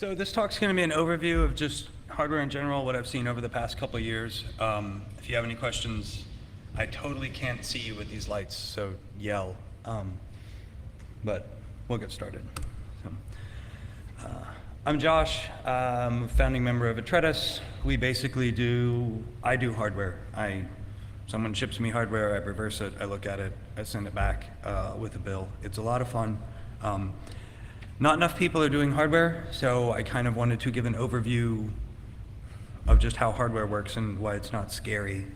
So this talk's going to be an overview of just hardware in general, what I've seen over the past couple of years. If you have any questions, I totally can't see you with these lights, so yell. But we'll get started. So, I'm Josh. I'm a founding member of Atretus. We basically I do hardware. Someone ships me hardware, I reverse it, I look at it, I send it back with a bill. It's a lot of fun. Not enough people are doing hardware, so I kind of wanted to give an overview of just how hardware works and why it's not scary.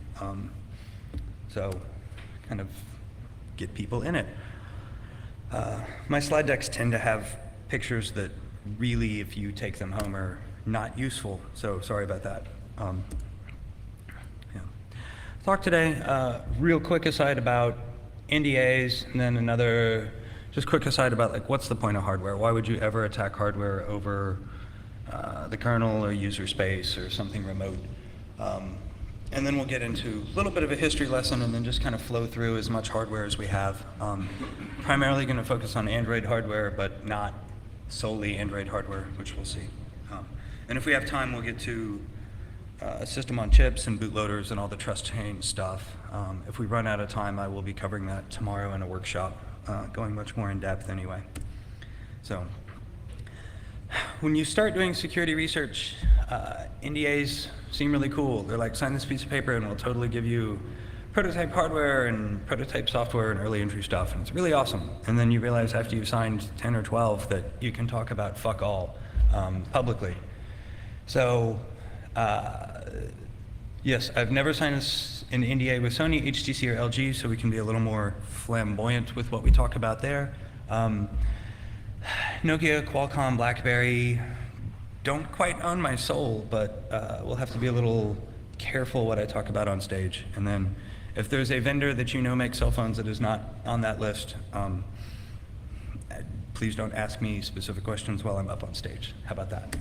So kind of get people in it. My slide decks tend to have pictures that really, if you take them home, are not useful, so sorry about that. Talk today, real quick aside about NDAs, and then another just quick aside about like what's the point of hardware? Why would you ever attack hardware over the kernel or user space or something remote? And then we'll get into a little bit of a history lesson and then just kind of flow through as much hardware as we have. Primarily going to focus on Android hardware, but not solely Android hardware, which we'll see. And if we have time, we'll get to system on chips and bootloaders and all the trust chain stuff. If we run out of time, I will be covering that tomorrow in a workshop, going much more in depth anyway. So when you start doing security research, NDAs seem really cool. They're like, sign this piece of paper and we'll totally give you prototype hardware and prototype software and early entry stuff, and it's really awesome. And then you realize after you've signed 10 or 12 that you can talk about fuck all publicly. So yes, I've never signed an NDA with Sony, HTC, or LG, so we can be a little more flamboyant with what we talk about there. Nokia, Qualcomm, BlackBerry don't quite own my soul, but we'll have to be a little careful what I talk about on stage. And then if there's a vendor that you know makes cell phones that is not on that list, please don't ask me specific questions while I'm up on stage. How about that?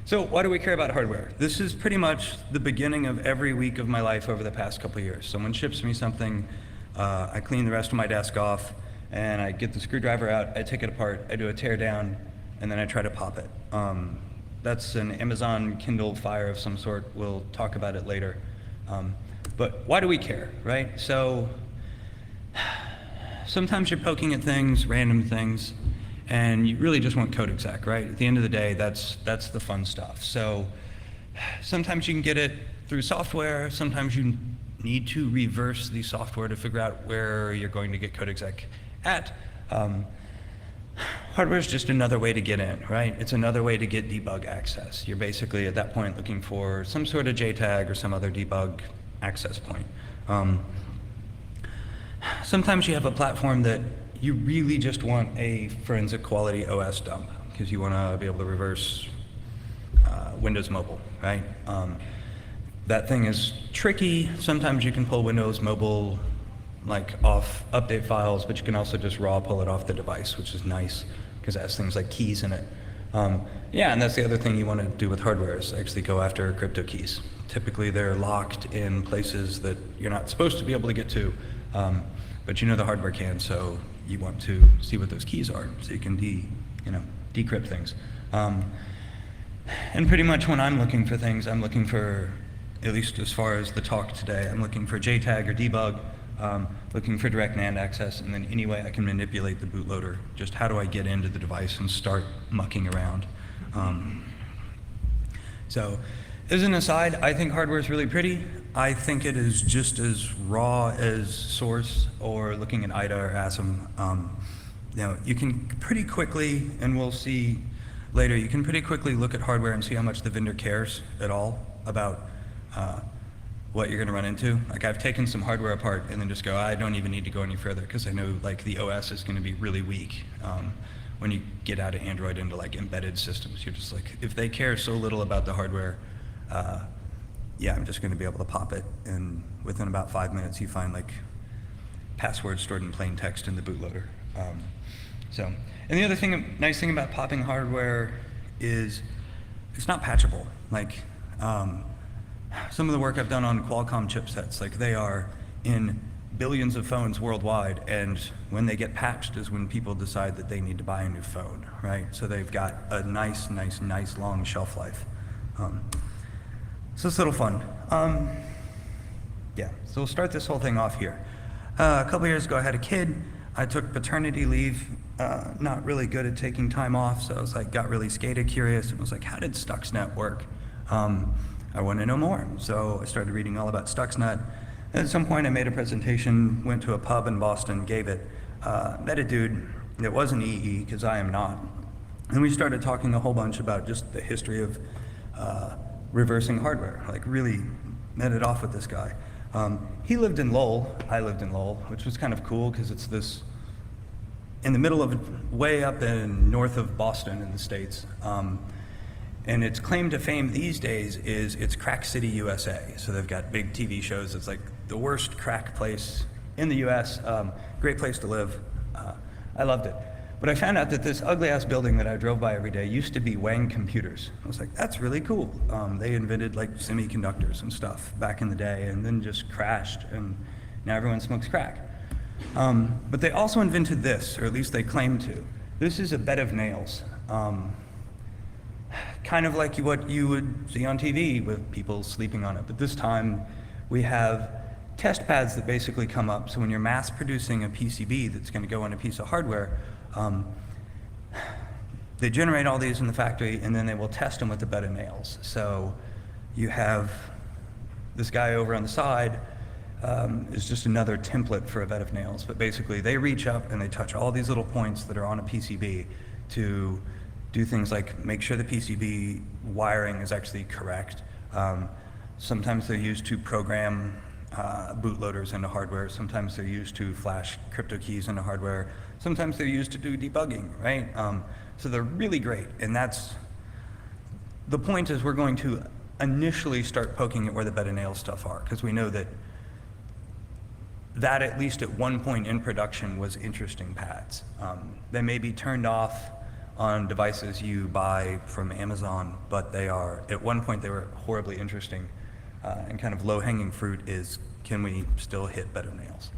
So why do we care about hardware? This is pretty much the beginning of every week of my life over the past couple of years. Someone ships me something, I clean the rest of my desk off, and I get the screwdriver out, I take it apart, I do a tear down, and then I try to pop it. That's an Amazon Kindle Fire of some sort. We'll talk about it later. But why do we care, right? So sometimes you're poking at things, random things, and you really just want code exec, right? At the end of the day, that's the fun stuff. So sometimes you can get it through software, sometimes you need to reverse the software to figure out where you're going to get code exec at. Hardware is just another way to get in, right? It's another way to get debug access. You're basically at that point looking for some sort of JTAG or some other debug access point. Sometimes you have a platform that you really just want a forensic quality OS dump because you want to be able to reverse Windows Mobile, right? That thing is tricky. Sometimes you can pull Windows Mobile like off update files, but you can also just raw pull it off the device, which is nice because it has things like keys in it. Yeah, and that's the other thing you want to do with hardware is actually go after crypto keys. Typically they're locked in places that you're not supposed to be able to get to, but you know the hardware can, so you want to see what those keys are so you can decrypt things. And pretty much when I'm looking for things, I'm looking for, at least as far as the talk today, I'm looking for JTAG or debug, looking for direct NAND access, and then any way I can manipulate the bootloader. Just how do I get into the device and start mucking around? So as an aside, I think hardware is really pretty. I think it is just as raw as Source or looking at IDA or ASM. You can pretty quickly, and we'll see later, you can pretty quickly look at hardware and see how much the vendor cares at all about what you're going to run into. Like I've taken some hardware apart and then just go, I don't even need to go any further because I know like the OS is going to be really weak. When you get out of Android into like embedded systems, you're just like, if they care so little about the hardware, yeah, I'm just going to be able to pop it, and within about 5 minutes you find like passwords stored in plain text in the bootloader. And the other thing, nice thing about popping hardware is it's not patchable. Like some of the work I've done on Qualcomm chipsets, like they are in billions of phones worldwide, and when they get patched is when people decide that they need to buy a new phone, right? So they've got a nice long shelf life. So it's a little fun. Yeah, so we'll start this whole thing off here. A couple years ago, I had a kid. I took paternity leave, not really good at taking time off, so I was like, got really SCADA curious, and was like, how did Stuxnet work? I want to know more, so I started reading all about Stuxnet. At some point, I made a presentation, went to a pub in Boston, gave it, met a dude that wasn't EE, because I am not, and we started talking a whole bunch about just the history of reversing hardware, like really met it off with this guy. He lived in Lowell, I lived in Lowell, which was kind of cool because it's this, in the middle of, way up in north of Boston in the States. And its claim to fame these days is it's Crack City, USA. So they've got big TV shows. It's like the worst crack place in the US, great place to live. I loved it. But I found out that this ugly ass building that I drove by every day used to be Wang Computers. I was like, that's really cool. They invented like semiconductors and stuff back in the day and then just crashed and now everyone smokes crack. But they also invented this, or at least they claim to. This is a bed of nails. Kind of like what you would see on TV with people sleeping on it. But this time we have test pads that basically come up. So when you're mass producing a PCB that's going to go on a piece of hardware, they generate all these in the factory and then they will test them with a bed of nails. So you have this guy over on the side is just another template for a bed of nails. But basically they reach up and they touch all these little points that are on a PCB to do things like make sure the PCB wiring is actually correct. Sometimes they're used to program bootloaders into hardware. Sometimes they're used to flash crypto keys into hardware. Sometimes they're used to do debugging, right? So they're really great. And that's, the point is we're going to initially start poking at where the bed of nails stuff are, because we know that at least at one point in production was interesting pads. They may be turned off on devices you buy from Amazon, but they are, at one point they were horribly interesting. And kind of low-hanging fruit is, can we still hit bed of nails?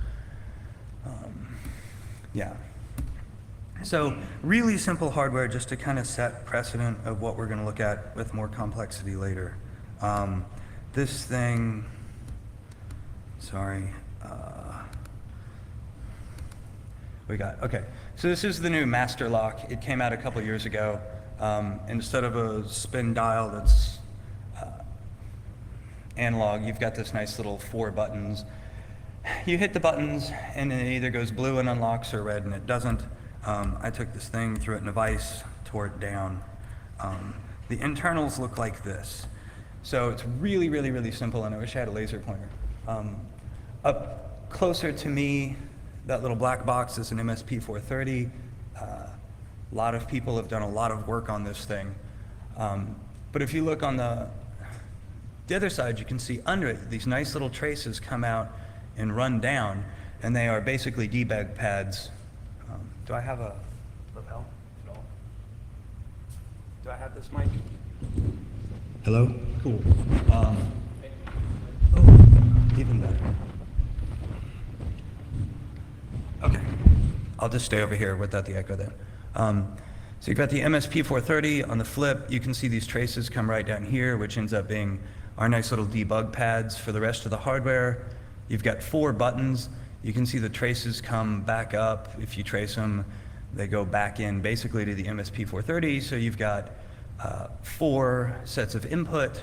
Yeah. So really simple hardware just to kind of set precedent of what we're going to look at with more complexity later. This thing, sorry. Okay. So this is the new Master Lock. It came out a couple years ago. Instead of a spin dial that's analog, you've got this nice little 4 buttons. You hit the buttons and it either goes blue and unlocks or red and it doesn't. I took this thing, threw it in a vise, tore it down. The internals look like this. So it's really, really, really simple, and I wish I had a laser pointer. Up closer to me, that little black box is an MSP430. A lot of people have done a lot of work on this thing. But if you look on the other side, you can see under it, these nice little traces come out and run down, and they are basically debug pads. Do I have a lapel at all? Do I have this mic? Hello? Cool. Oh, even better. Okay. I'll just stay over here without the echo then. So you've got the MSP430 on the flip. You can see these traces come right down here, which ends up being our nice little debug pads for the rest of the hardware. You've got 4 buttons. You can see the traces come back up. If you trace them, they go back in basically to the MSP430. So you've got 4 sets of input,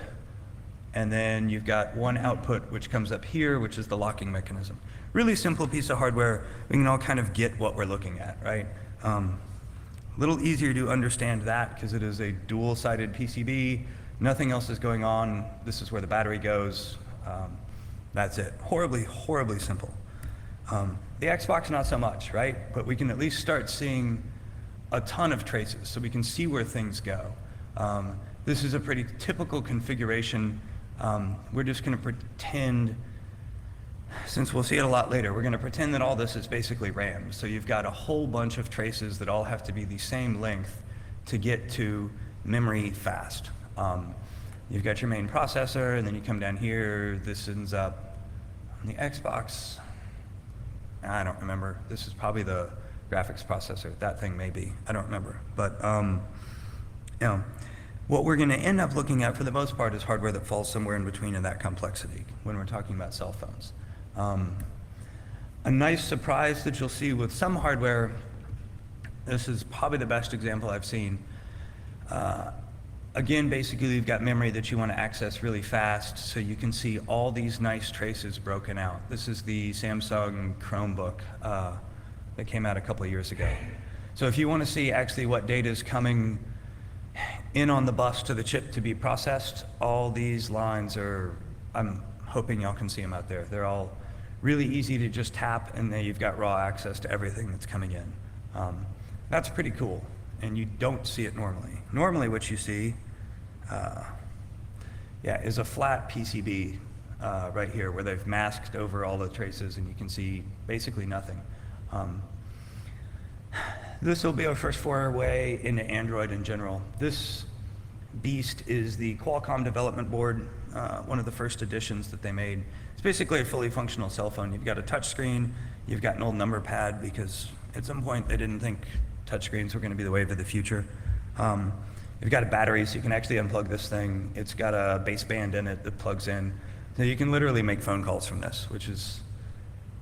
and then you've got 1 output, which comes up here, which is the locking mechanism. Really simple piece of hardware. We can all kind of get what we're looking at, right? A little easier to understand that because it is a dual-sided PCB. Nothing else is going on. This is where the battery goes. That's it. Horribly, horribly simple. The Xbox, not so much, right? But we can at least start seeing a ton of traces so we can see where things go. This is a pretty typical configuration. We're just going to pretend, since we'll see it a lot later, we're going to pretend that all this is basically RAM. So you've got a whole bunch of traces that all have to be the same length to get to memory fast. You've got your main processor, and then you come down here. This ends up on the Xbox. I don't remember. This is probably the graphics processor. That thing maybe. I don't remember. But you know, what we're going to end up looking at for the most part is hardware that falls somewhere in between in that complexity when we're talking about cell phones. A nice surprise that you'll see with some hardware, this is probably the best example I've seen. Again, basically you've got memory that you want to access really fast, so you can see all these nice traces broken out. This is the Samsung Chromebook that came out a couple of years ago. So if you want to see actually what data is coming in on the bus to the chip to be processed, all these lines are, I'm hoping y'all can see them out there. They're all really easy to just tap, and then you've got raw access to everything that's coming in. That's pretty cool, and you don't see it normally. Normally what you see is a flat PCB right here where they've masked over all the traces and you can see basically nothing. This will be our first foray into Android in general. This beast is the Qualcomm development board, one of the first editions that they made. It's basically a fully functional cell phone. You've got a touch screen, you've got an old number pad because at some point they didn't think touchscreens were going to be the wave of the future. You've got a battery, so you can actually unplug this thing. It's got a baseband in it that plugs in. So you can literally make phone calls from this, which is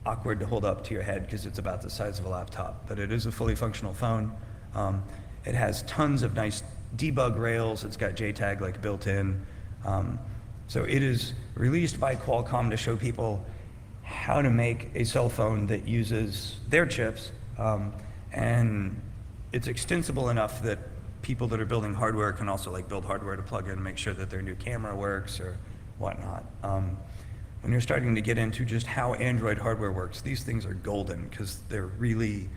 awkward to hold up to your head because it's about the size of a laptop. But it is a fully functional phone. It has tons of nice debug rails. It's got JTAG like built in. So it is released by Qualcomm to show people how to make a cell phone that uses their chips. And it's extensible enough that people that are building hardware can also like build hardware to plug in and make sure that their new camera works or whatnot. When you're starting to get into just how Android hardware works, these things are golden because they're really,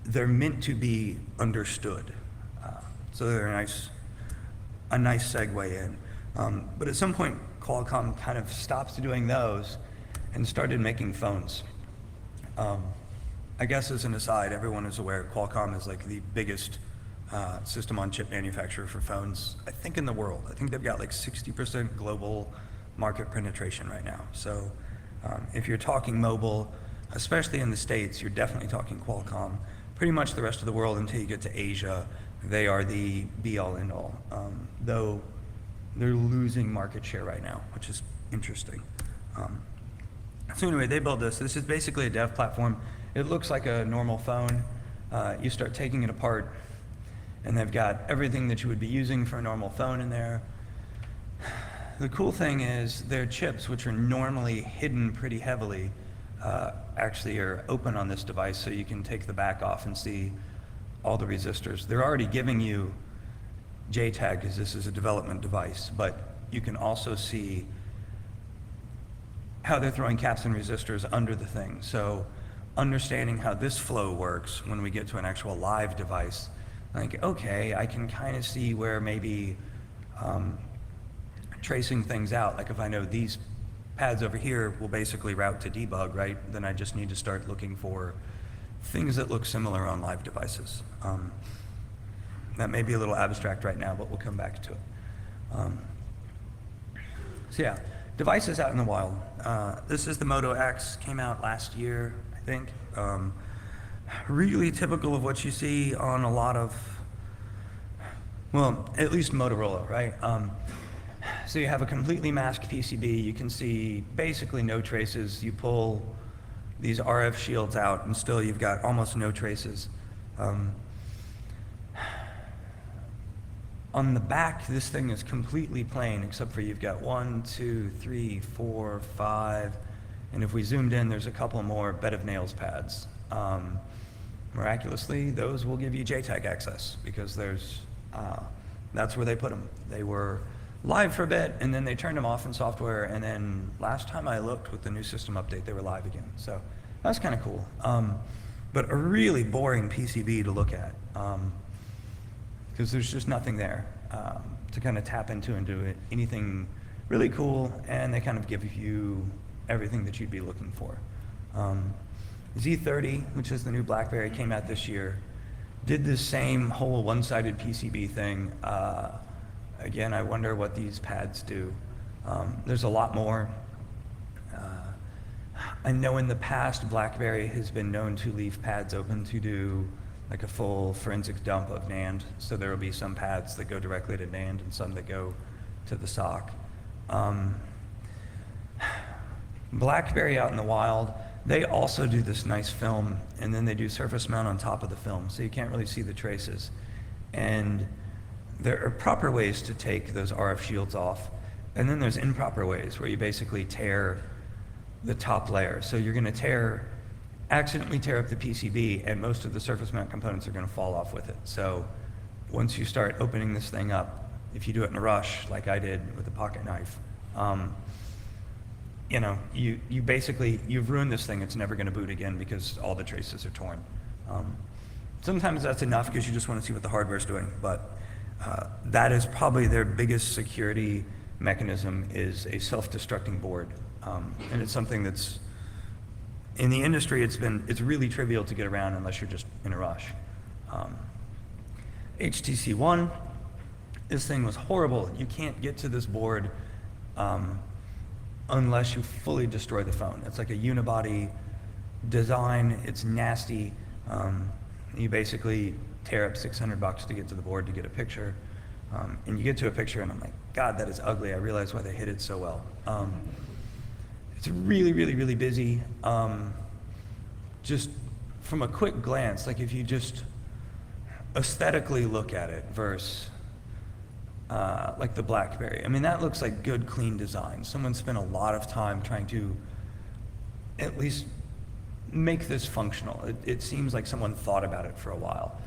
they're meant to be understood. So they're a nice segue in. But at some point, Qualcomm kind of stopped doing those and started making phones. I guess as an aside, everyone is aware Qualcomm is like the biggest system-on-chip manufacturer for phones, I think in the world. I think they've got like 60% global market penetration right now. So if you're talking mobile, especially in the States, you're definitely talking Qualcomm. Pretty much the rest of the world until you get to Asia, they are the be-all, end-all. Though they're losing market share right now, which is interesting. So anyway, they build this. This is basically a dev platform. It looks like a normal phone. You start taking it apart, and they've got everything that you would be using for a normal phone in there. The cool thing is their chips, which are normally hidden pretty heavily, actually are open on this device, so you can take the back off and see all the resistors. They're already giving you JTAG because this is a development device, but you can also see how they're throwing caps and resistors under the thing. So understanding how this flow works when we get to an actual live device, like, okay, I can kind of see where maybe tracing things out, like if I know these pads over here will basically route to debug, right? Then I just need to start looking for things that look similar on live devices. That may be a little abstract right now, but we'll come back to it. So yeah, devices out in the wild. This is the Moto X, came out last year, I think. Really typical of what you see on a lot of, well, at least Motorola, right? So you have a completely masked PCB. You can see basically no traces. You pull these RF shields out and still you've got almost no traces. On the back, this thing is completely plain except for you've got 1, 2, 3, 4, 5, and if we zoomed in, there's a couple more bed of nails pads. Miraculously, those will give you JTAG access because that's where they put them. They were live for a bit, and then they turned them off in software, and then last time I looked with the new system update, they were live again. So that's kind of cool. But a really boring PCB to look at because there's just nothing there to kind of tap into and do anything really cool, and they kind of give you everything that you'd be looking for. Z30, which is the new BlackBerry, came out this year, did this same whole one-sided PCB thing. Again, I wonder what these pads do. There's a lot more. I know in the past, BlackBerry has been known to leave pads open to do like a full forensics dump of NAND. So there will be some pads that go directly to NAND and some that go to the SOC. BlackBerry out in the wild, they also do this nice film, and then they do surface mount on top of the film, so you can't really see the traces. And there are proper ways to take those RF shields off, and then there's improper ways where you basically tear the top layer. So you're going to accidentally tear up the PCB, and most of the surface mount components are going to fall off with it. So once you start opening this thing up, if you do it in a rush, like I did with a pocket knife, you know, you've ruined this thing. It's never going to boot again because all the traces are torn. Sometimes that's enough because you just want to see what the hardware's doing, but that is probably their biggest security mechanism, is a self-destructing board. And it's something that's, in the industry, it's really trivial to get around unless you're just in a rush. HTC One, this thing was horrible. You can't get to this board unless you fully destroy the phone. It's like a unibody design. It's nasty. You basically tear up $600 to get to the board to get a picture. And you get to a picture and I'm like, God, that is ugly. I realize why they hid it so well. It's really, really, really busy. Just from a quick glance, like if you just aesthetically look at it versus like the BlackBerry. I mean, that looks like good, clean design. Someone spent a lot of time trying to at least make this functional. It seems like someone thought about it for a while.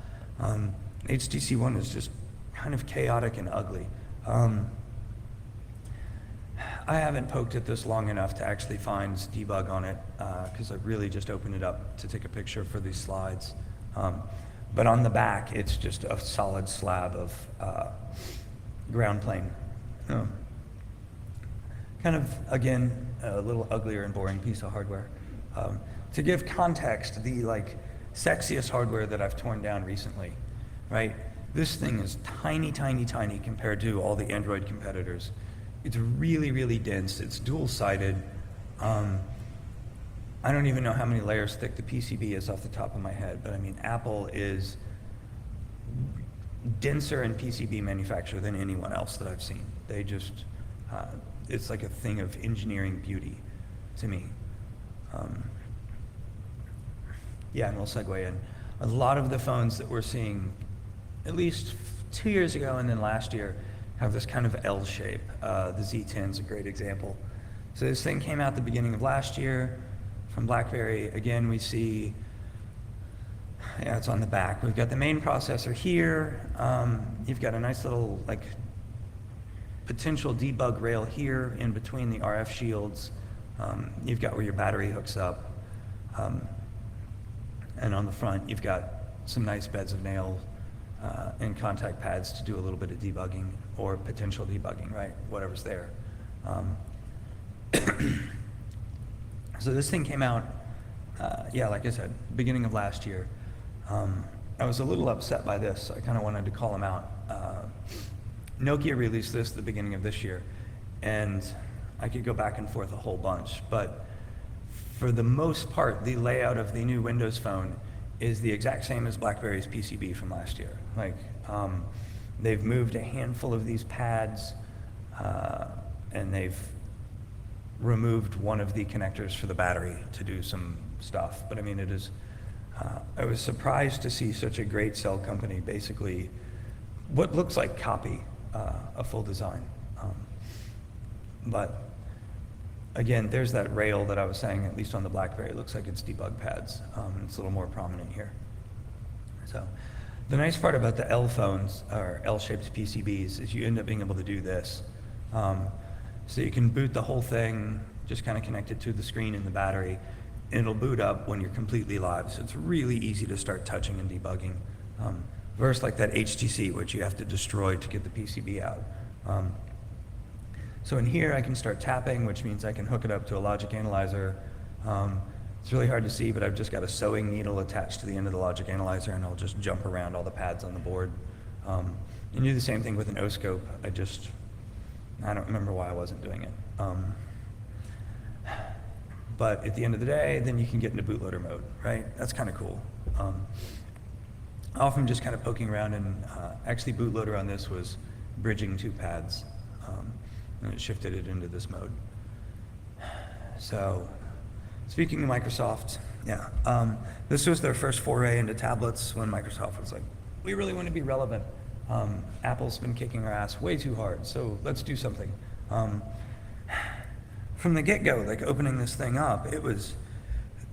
HTC One is just kind of chaotic and ugly. I haven't poked at this long enough to actually find debug on it because I really just opened it up to take a picture for these slides. But on the back, it's just a solid slab of ground plane. Kind of, again, a little uglier and boring piece of hardware. To give context, the sexiest hardware that I've torn down recently, right? This thing is tiny, tiny, tiny compared to all the Android competitors. It's really, really dense. It's dual-sided. I don't even know how many layers thick the PCB is off the top of my head, but I mean, Apple is denser in PCB manufacture than anyone else that I've seen. They just, it's like a thing of engineering beauty to me. Yeah, and we'll segue in. A lot of the phones that we're seeing, at least 2 years ago and then last year, have this kind of L shape. The Z10 is a great example. So this thing came out the beginning of last year from BlackBerry. Again, we see, yeah, it's on the back. We've got the main processor here. You've got a nice little potential debug rail here in between the RF shields. You've got where your battery hooks up. And on the front, you've got some nice beds of nails and contact pads to do a little bit of debugging or potential debugging, right? Whatever's there. So this thing came out, yeah, like I said, beginning of last year. I was a little upset by this, so I kind of wanted to call them out. Nokia released this at the beginning of this year, and I could go back and forth a whole bunch, but for the most part, the layout of the new Windows Phone is the exact same as BlackBerry's PCB from last year. They've moved a handful of these pads, and they've removed one of the connectors for the battery to do some stuff. But I mean, it is, I was surprised to see such a great cell company basically what looks like copy a full design. But again, there's that rail that I was saying, at least on the BlackBerry, it looks like it's debug pads. It's a little more prominent here. So the nice part about the L phones, or L-shaped PCBs, is you end up being able to do this. So you can boot the whole thing, just kind of connect it to the screen and the battery, and it'll boot up when you're completely live. So it's really easy to start touching and debugging. Versus like that HTC, which you have to destroy to get the PCB out. So in here, I can start tapping, which means I can hook it up to a logic analyzer. It's really hard to see, but I've just got a sewing needle attached to the end of the logic analyzer, and I'll just jump around all the pads on the board. And do the same thing with an O-scope. I don't remember why I wasn't doing it. but at the end of the day, then you can get into bootloader mode, right? That's kind of cool. Often just kind of poking around, and actually bootloader on this was bridging two pads, and it shifted it into this mode. So, speaking of Microsoft, yeah, this was their first foray into tablets when Microsoft was like, we really want to be relevant. Apple's been kicking our ass way too hard, so let's do something. From the get-go, like opening this thing up,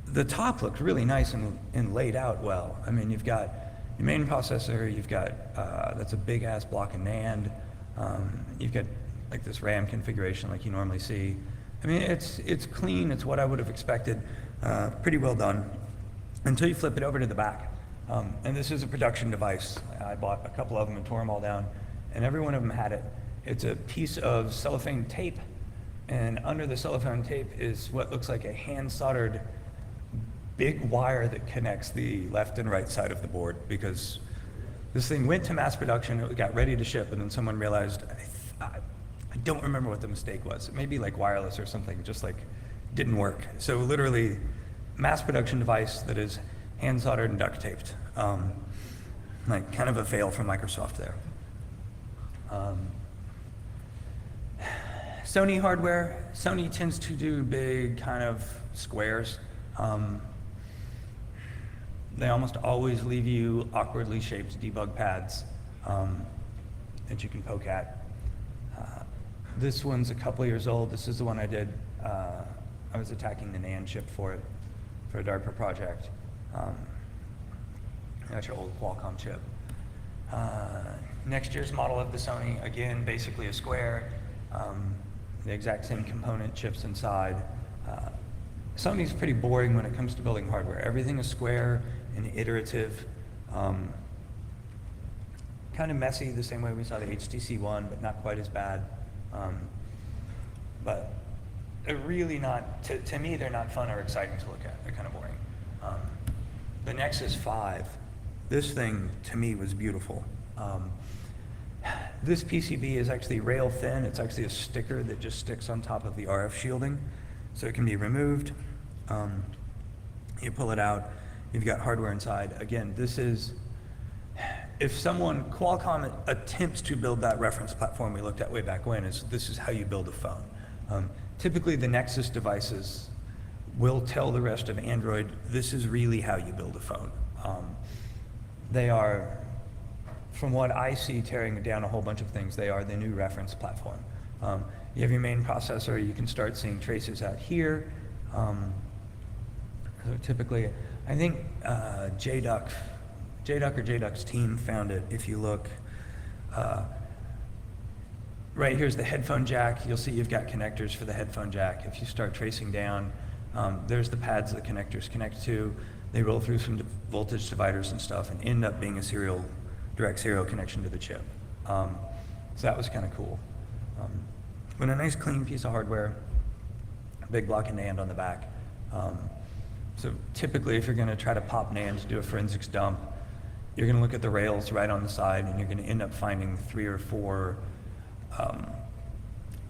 the top looked really nice and laid out well. I mean, you've got your main processor, you've got, that's a big ass block of NAND, you've got like this RAM configuration like you normally see. I mean, it's clean, it's what I would have expected, pretty well done, until you flip it over to the back. And this is a production device. I bought a couple of them and tore them all down, and every one of them had it. It's a piece of cellophane tape, and under the cellophane tape is what looks like a hand-soldered big wire that connects the left and right side of the board, because this thing went to mass production, it got ready to ship, and then someone realized, I don't remember what the mistake was. It may be like wireless or something, just like didn't work. So literally, mass production device that is hand soldered and duct taped. Like kind of a fail from Microsoft there. Sony hardware, Sony tends to do big kind of squares. They almost always leave you awkwardly shaped debug pads that you can poke at. This one's a couple years old. This is the one I did. I was attacking the NAND chip for it, for a DARPA project. That's your old Qualcomm chip. Next year's model of the Sony, again, basically a square. The exact same component chips inside. Sony's pretty boring when it comes to building hardware. Everything is square and iterative. Kind of messy, the same way we saw the HTC One, but not quite as bad. But they're really not, to me, they're not fun or exciting to look at. They're kind of boring. The Nexus 5, this thing to me was beautiful. This PCB is actually rail thin. It's actually a sticker that just sticks on top of the RF shielding, so it can be removed. You pull it out, you've got hardware inside. Again, this is, if Qualcomm attempts to build that reference platform we looked at way back when, this is how you build a phone. Typically the Nexus devices will tell the rest of Android, this is really how you build a phone. They are, from what I see tearing down a whole bunch of things, they are the new reference platform. You have your main processor, you can start seeing traces out here. So typically, I think JDuck or JDuck's team found it. If you look, right here's the headphone jack. You'll see you've got connectors for the headphone jack. If you start tracing down, there's the pads the connectors connect to. They roll through some voltage dividers and stuff and end up being a direct serial connection to the chip. So that was kind of cool. But a nice clean piece of hardware, a big block of NAND on the back. So typically if you're gonna try to pop NAND to do a forensics dump, you're gonna look at the rails right on the side and you're gonna end up finding 3 or 4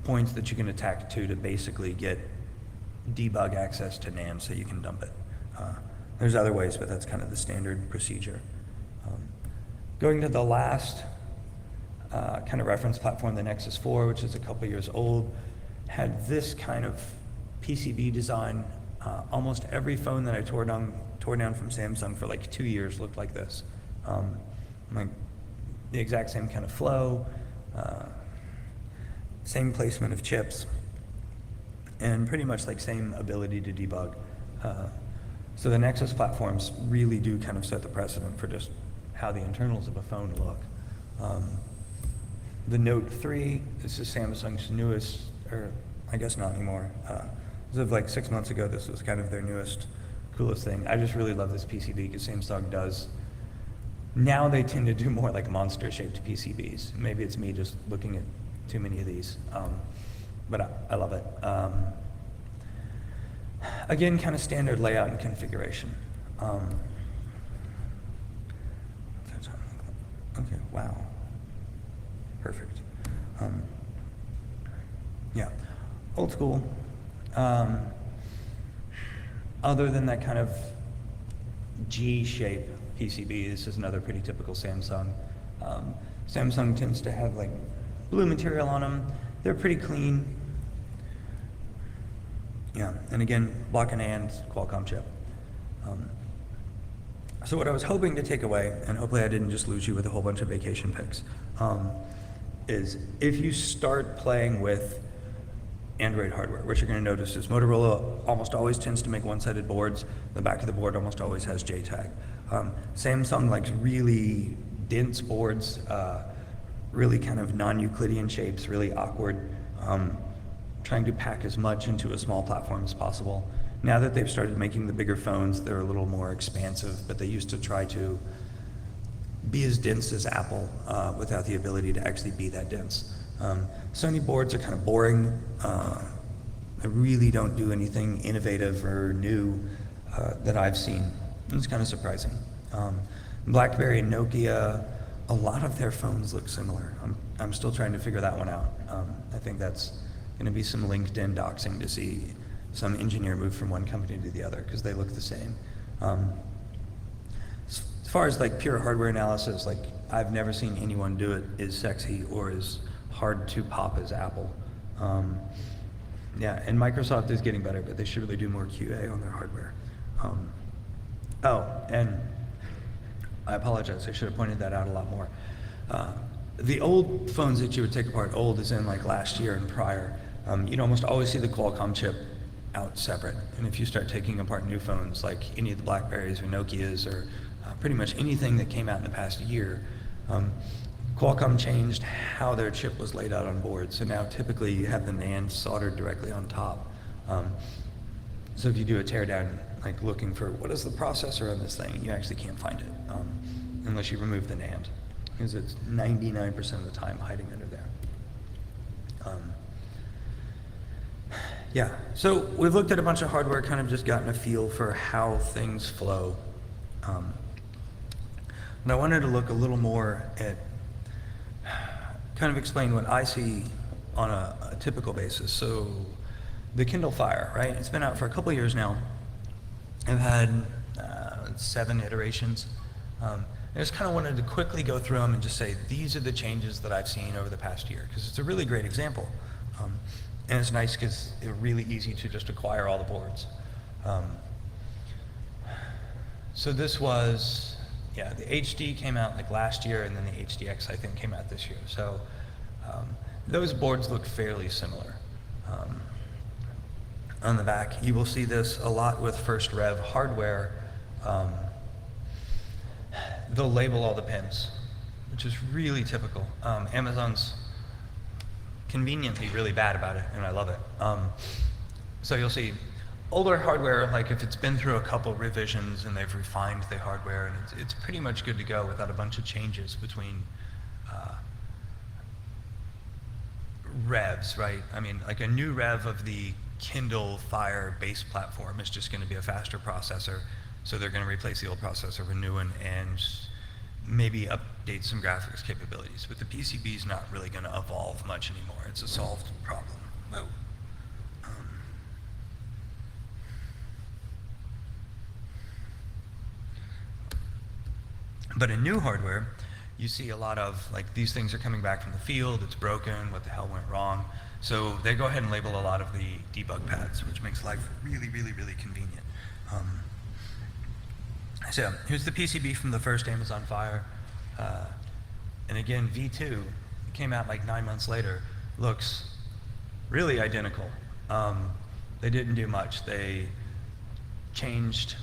points that you can attack to basically get debug access to NAND so you can dump it. There's other ways, but that's kind of the standard procedure. Going to the last kind of reference platform, the Nexus 4, which is a couple years old, had this kind of PCB design. Almost every phone that I tore down from Samsung for like 2 years looked like this. Like the exact same kind of flow, same placement of chips, and pretty much like same ability to debug. So the Nexus platforms really do kind of set the precedent for just how the internals of a phone look. The Note 3, this is Samsung's newest, or I guess not anymore. As of like 6 months ago, this was kind of their newest, coolest thing. I just really love this PCB because Samsung does, now they tend to do more like monster-shaped PCBs. Maybe it's me just looking at too many of these, but I love it. Again, kind of standard layout and configuration. Okay, wow. Perfect. Yeah, old school. other than that kind of G-shape PCB, this is another pretty typical Samsung. Samsung tends to have like blue material on them. They're pretty clean. Yeah, and again, block and AND Qualcomm chip. So what I was hoping to take away, and hopefully I didn't just lose you with a whole bunch of vacation pics, is if you start playing with Android hardware, what you're going to notice is Motorola almost always tends to make one-sided boards. The back of the board almost always has JTAG. Samsung likes really dense boards, really kind of non-Euclidean shapes, really awkward, trying to pack as much into a small platform as possible. Now that they've started making the bigger phones, they're a little more expansive, but they used to try to be as dense as Apple without the ability to actually be that dense. Sony boards are kind of boring. They really don't do anything innovative or new that I've seen. It's kind of surprising. BlackBerry and Nokia, a lot of their phones look similar. I'm still trying to figure that one out. I think that's going to be some LinkedIn doxing to see some engineer move from one company to the other because they look the same. As far as like pure hardware analysis, like I've never seen anyone do it as sexy or as hard to pop as Apple. Yeah, and Microsoft is getting better, but they should really do more QA on their hardware. Oh, and I apologize, I should have pointed that out a lot more. The old phones that you would take apart, old as in like last year and prior, you'd almost always see the Qualcomm chip out separate. And if you start taking apart new phones, like any of the BlackBerries or Nokias or pretty much anything that came out in the past year, Qualcomm changed how their chip was laid out on board. So now typically you have the NAND soldered directly on top. So if you do a teardown, like looking for what is the processor on this thing, you actually can't find it unless you remove the NAND, because it's 99% of the time hiding under there. Yeah, so we've looked at a bunch of hardware, kind of just gotten a feel for how things flow. And I wanted to look a little more at, kind of explain what I see on a typical basis. So the Kindle Fire, right? It's been out for a couple years now. I've had 7 iterations. I just kind of wanted to quickly go through them and just say, these are the changes that I've seen over the past year, because it's a really great example. And it's nice because it's really easy to just acquire all the boards. So this was, yeah, the HD came out like last year, and then the HDX I think came out this year. So those boards look fairly similar. On the back, you will see this a lot with First Rev hardware. They'll label all the pins, which is really typical. Amazon's conveniently really bad about it, and I love it. So you'll see older hardware, like if it's been through a couple revisions and they've refined the hardware, and it's pretty much good to go without a bunch of changes between revs, right? I mean, like a new rev of the Kindle Fire base platform is just going to be a faster processor, so they're going to replace the old processor with a new one and maybe update some graphics capabilities. But the PCB is not really going to evolve much anymore. It's a solved problem. Oh. But in new hardware, you see a lot of, like, these things are coming back from the field, it's broken, what the hell went wrong? So they go ahead and label a lot of the debug pads, which makes life really, really, really convenient. So here's the PCB from the first Amazon Fire. And again, V2 came out like 9 months later, looks really identical. They didn't do much. They changed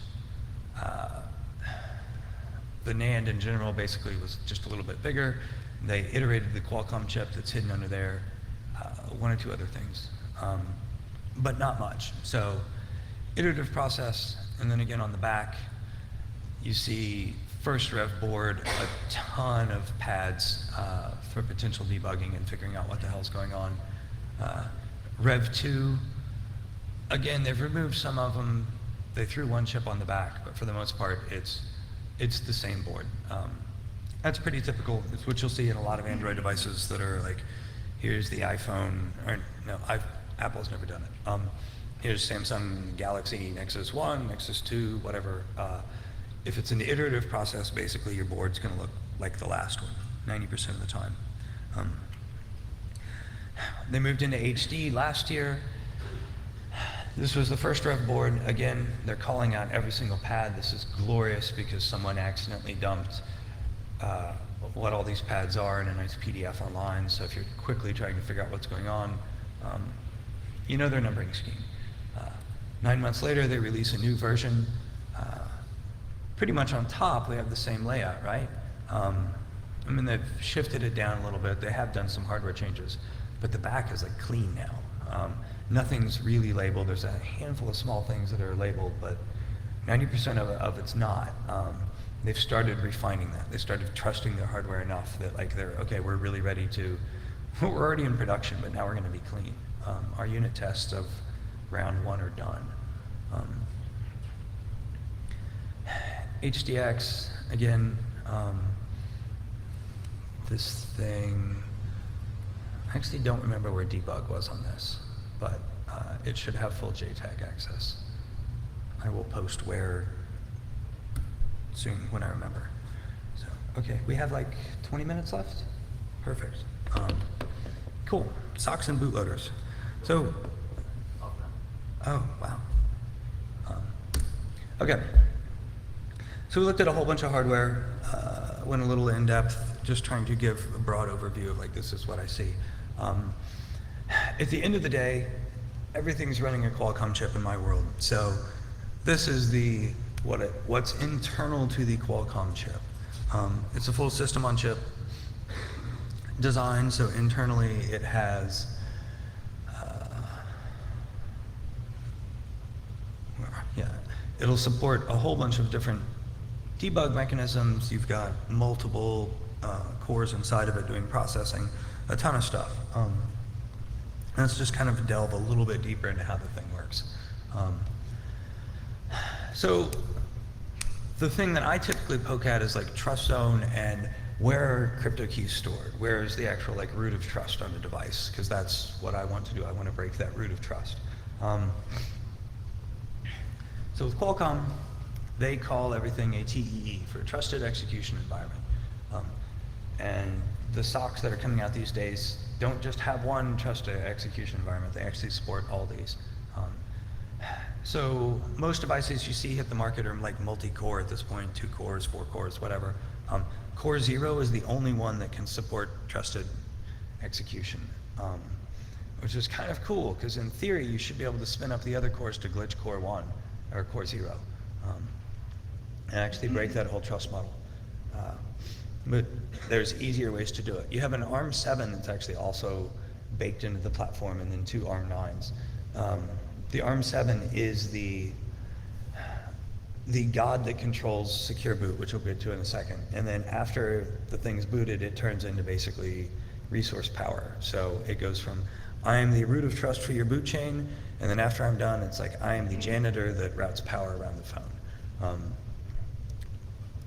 the NAND in general basically was just a little bit bigger. They iterated the Qualcomm chip that's hidden under there, 1 or 2 other things, but not much. So iterative process, and then again on the back, you see First Rev board, a ton of pads for potential debugging and figuring out what the hell's going on. Rev 2, again, they've removed some of them. They threw 1 chip on the back, but for the most part, it's the same board. That's pretty typical. It's what you'll see in a lot of Android devices that are like, here's the iPhone, or no, Apple's never done it. here's Samsung Galaxy Nexus 1, Nexus 2, whatever. If it's an iterative process, basically your board's going to look like the last one, 90% of the time. They moved into HD last year. This was the first rev board. Again, they're calling out every single pad. This is glorious because someone accidentally dumped what all these pads are in a nice PDF online. So if you're quickly trying to figure out what's going on, you know their numbering scheme. 9 months later, they release a new version. Pretty much on top, they have the same layout, right? I mean, they've shifted it down a little bit. They have done some hardware changes, but the back is like clean now. Nothing's really labeled. There's a handful of small things that are labeled, but 90% of it's not. They've started refining that. They started trusting their hardware enough that like they're, okay, we're really ready to, we're already in production, but now we're gonna be clean. Our unit tests of round 1 are done. HDX, again, this thing, I actually don't remember where debug was on this, but it should have full JTAG access. I will post where soon when I remember. So, okay, we have like 20 minutes left? Perfect. Cool, socks and bootloaders. So, oh, wow. Okay. So we looked at a whole bunch of hardware, went a little in depth, just trying to give a broad overview of like, this is what I see. At the end of the day, everything's running a Qualcomm chip in my world. So this is the what's internal to the Qualcomm chip. It's a full system on chip design, so internally it has it'll support a whole bunch of different debug mechanisms. You've got multiple cores inside of it doing processing, a ton of stuff. Let's just kind of delve a little bit deeper into how the thing works. So the thing that I typically poke at is like trust zone and where are crypto keys stored? Where is the actual like root of trust on the device? Because that's what I want to do. I want to break that root of trust. So with Qualcomm, they call everything a TEE, for Trusted Execution Environment. And the SOCs that are coming out these days don't just have one trusted execution environment, they actually support all these. So most devices you see hit the market are like multi-core at this point, 2 cores, 4 cores, whatever. Core 0 is the only one that can support trusted execution, which is kind of cool, because in theory you should be able to spin up the other cores to glitch Core 1 or Core 0 and actually break that whole trust model. But there's easier ways to do it. You have an ARM7 that's actually also baked into the platform, and then 2 ARM9s. The ARM7 is the god that controls secure boot, which we'll get to in a second. And then after the thing's booted, it turns into basically resource power. So it goes from, I am the root of trust for your boot chain, and then after I'm done, it's like, I am the janitor that routes power around the phone.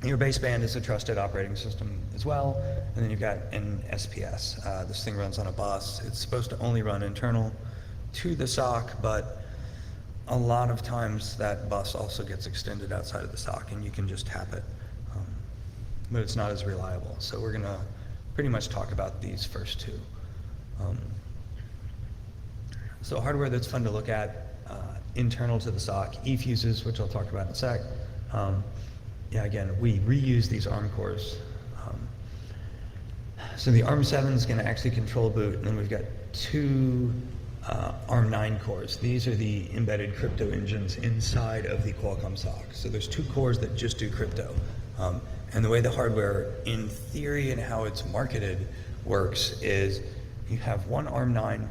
Your baseband is a trusted operating system as well, and then you've got an SPS. This thing runs on a bus. It's supposed to only run internal to the SOC, but a lot of times that bus also gets extended outside of the SOC, and you can just tap it, but it's not as reliable. So we're gonna pretty much talk about these first 2. So hardware that's fun to look at, internal to the SOC, eFuses, which I'll talk about in a sec. Yeah, again, we reuse these ARM cores. So the ARM7 is going to actually control boot, and then we've got 2 ARM9 cores. These are the embedded crypto engines inside of the Qualcomm SOC. So there's 2 cores that just do crypto. And the way the hardware, in theory and how it's marketed, works is you have one ARM9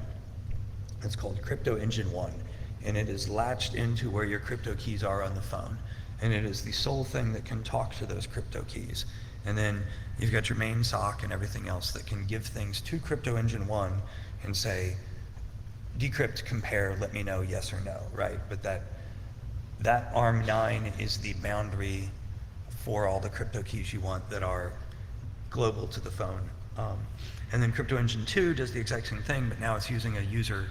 that's called Crypto Engine 1, and it is latched into where your crypto keys are on the phone. And it is the sole thing that can talk to those crypto keys. And then you've got your main SOC and everything else that can give things to Crypto Engine 1 and say, decrypt, compare, let me know yes or no, right? But that ARM9 is the boundary for all the crypto keys you want that are global to the phone. And then Crypto Engine 2 does the exact same thing, but now it's using a user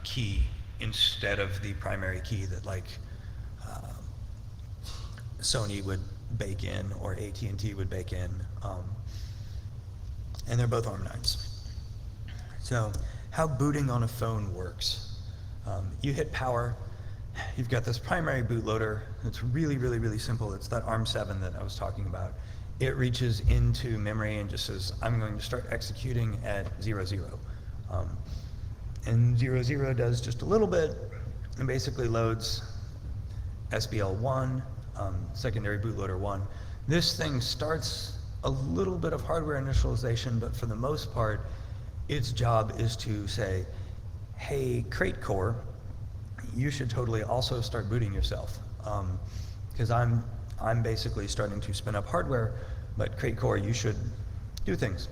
key instead of the primary key that like Sony would bake in or AT&T would bake in. And they're both ARM9s. So how booting on a phone works. You hit power, you've got this primary bootloader. It's really, really, really simple. It's that ARM7 that I was talking about. It reaches into memory and just says, I'm going to start executing at 0, 0. And 0, 0 does just a little bit and basically loads SBL1, secondary bootloader 1. This thing starts a little bit of hardware initialization, but for the most part, its job is to say, hey, Crate Core, you should totally also start booting yourself. Because I'm basically starting to spin up hardware, but Crate Core, you should do things.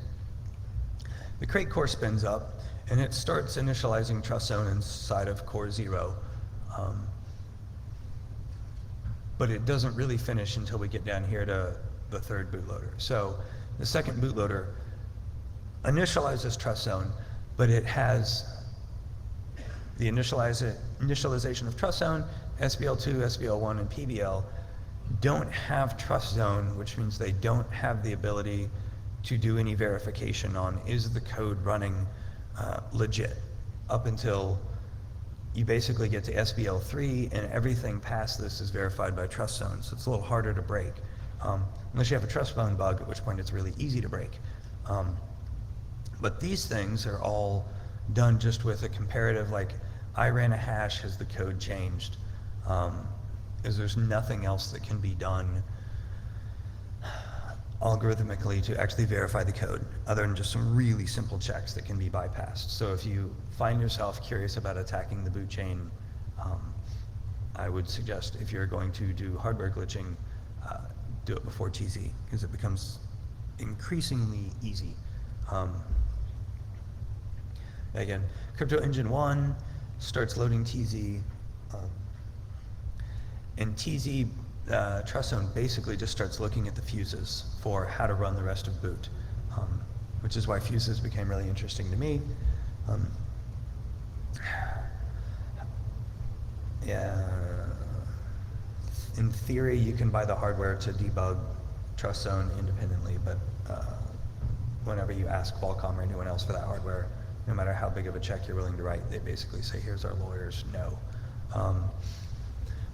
The Crate Core spins up, and it starts initializing Trust Zone inside of Core 0. But it doesn't really finish until we get down here to the third bootloader. So the second bootloader initializes Trust Zone, but it has the initialization of Trust Zone, SBL2, SBL1, and PBL don't have Trust Zone, which means they don't have the ability to do any verification on is the code running legit up until you basically get to SBL3 and everything past this is verified by Trust Zone. So it's a little harder to break. Unless you have a trust zone bug, at which point it's really easy to break. But these things are all done just with a comparative, like I ran a hash, has the code changed? Is there's nothing else that can be done algorithmically to actually verify the code, other than just some really simple checks that can be bypassed. So if you find yourself curious about attacking the boot chain, I would suggest if you're going to do hardware glitching, do it before TZ, because it becomes increasingly easy. Again, Crypto Engine 1 starts loading TZ, and TZ Trust Zone basically just starts looking at the fuses for how to run the rest of boot, which is why fuses became really interesting to me. Yeah, in theory, you can buy the hardware to debug Trust Zone independently, but whenever you ask Qualcomm or anyone else for that hardware, no matter how big of a check you're willing to write, they basically say, here's our lawyers, no.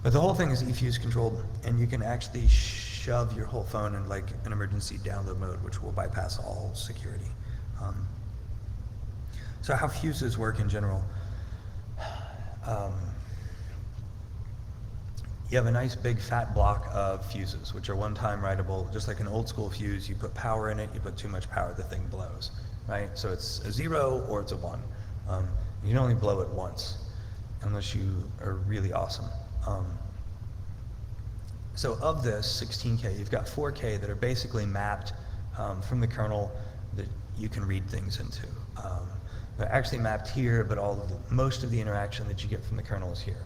But the whole thing is eFuse controlled, and you can actually shove your whole phone in like an emergency download mode, which will bypass all security. So how fuses work in general. You have a nice big fat block of fuses, which are one-time writable, just like an old school fuse. You put power in it, you put too much power, the thing blows, right? So it's a 0 or it's a 1. You can only blow it once, unless you are really awesome. So of this 16K, you've got 4K that are basically mapped from the kernel that you can read things into. They're actually mapped here, but most of the interaction that you get from the kernel is here.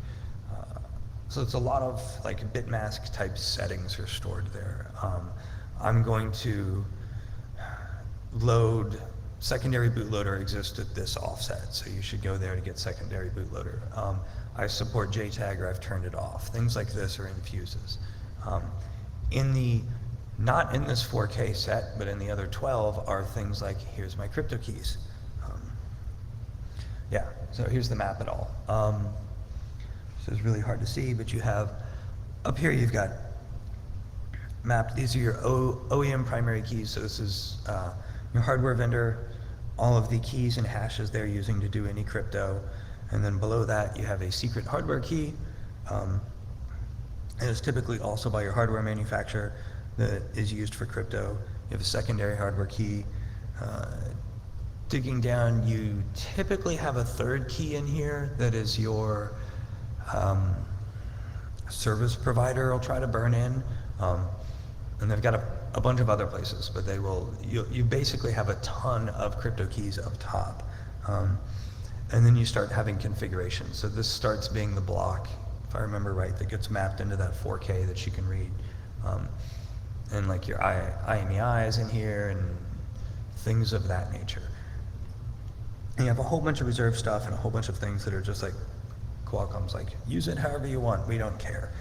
So it's a lot of like bitmask type settings are stored there. I'm going to load secondary bootloader exists at this offset, so you should go there to get secondary bootloader. I support JTAG or I've turned it off. Things like this are in fuses. Not in this 4K set, but in the other 12 are things like, here's my crypto keys. Yeah, so here's the map at all. So it's really hard to see, but you have, up here you've got mapped, these are your OEM primary keys, so this is your hardware vendor, all of the keys and hashes they're using to do any crypto, and then below that you have a secret hardware key, and it's typically also by your hardware manufacturer that is used for crypto. You have a secondary hardware key. Digging down, you typically have a third key in here that is your service provider will try to burn in, and they've got a bunch of other places, but they will, you basically have a ton of crypto keys up top, and then you start having configurations. So this starts being the block, if I remember right, that gets mapped into that 4K that you can read, and like your IMEI is in here and things of that nature. And you have a whole bunch of reserve stuff and a whole bunch of things that are just like Qualcomm's like, use it however you want, we don't care.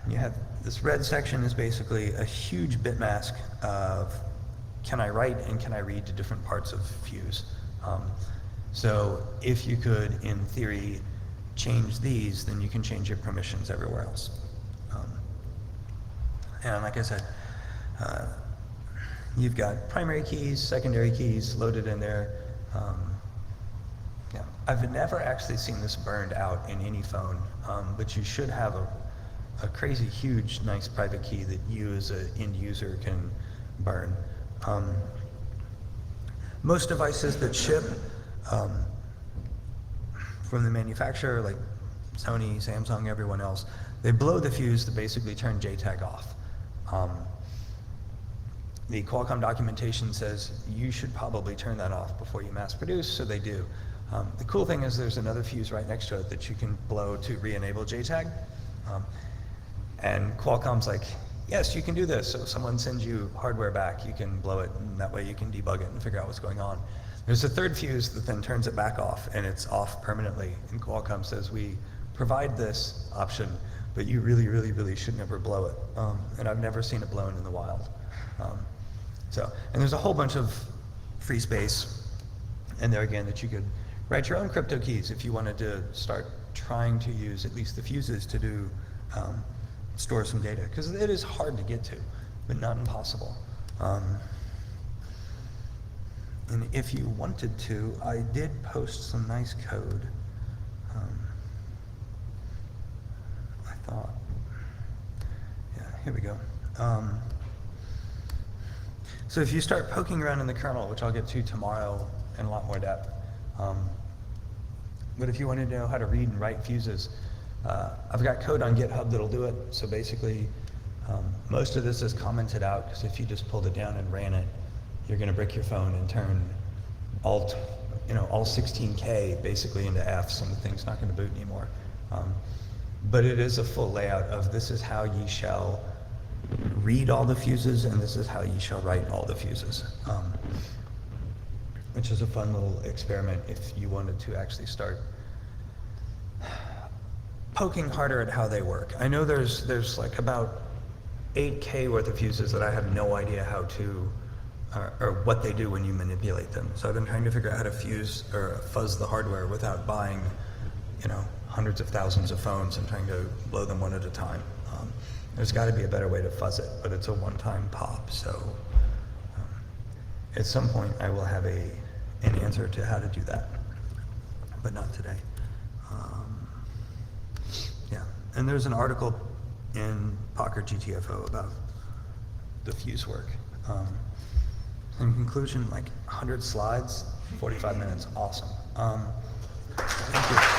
You have this red section is basically a huge bit mask of can I write and can I read to different parts of Fuse. So if you could, in theory, change these, then you can change your permissions everywhere else. And like I said, you've got primary keys, secondary keys loaded in there. Yeah. I've never actually seen this burned out in any phone, but you should have a crazy huge nice private key that you as an end user can burn. Most devices that ship from the manufacturer, like Sony, Samsung, everyone else, they blow the fuse to basically turn JTAG off. The Qualcomm documentation says you should probably turn that off before you mass produce, so they do. The cool thing is there's another fuse right next to it that you can blow to re-enable JTAG. And Qualcomm's like, yes, you can do this. So if someone sends you hardware back, you can blow it, and that way you can debug it and figure out what's going on. There's a third fuse that then turns it back off, and it's off permanently. And Qualcomm says, we provide this option, but you really, really, really should never blow it. And I've never seen it blown in the wild. And there's a whole bunch of free space in there again that you could write your own crypto keys if you wanted to start trying to use at least the fuses to do store some data, because it is hard to get to, but not impossible. And if you wanted to, I did post some nice code. I thought, yeah, here we go. So if you start poking around in the kernel, which I'll get to tomorrow in a lot more depth, but if you wanted to know how to read and write fuses, I've got code on GitHub that'll do it. So basically, most of this is commented out, because if you just pulled it down and ran it, you're going to brick your phone and turn all 16K basically into Fs, and the thing's not going to boot anymore. But it is a full layout of this is how ye shall read all the fuses, and this is how you shall write all the fuses, which is a fun little experiment if you wanted to actually start poking harder at how they work. I know there's like about 8K worth of fuses that I have no idea how to, or what they do when you manipulate them. So I've been trying to figure out how to fuse or fuzz the hardware without buying, hundreds of thousands of phones and trying to blow them one at a time. There's got to be a better way to fuzz it, but it's a one-time pop. So at some point I will have an answer to how to do that, but not today. Yeah, and there's an article in Pocket GTFO about the fuse work. In conclusion, like 100 slides, 45 minutes, awesome. Thank you.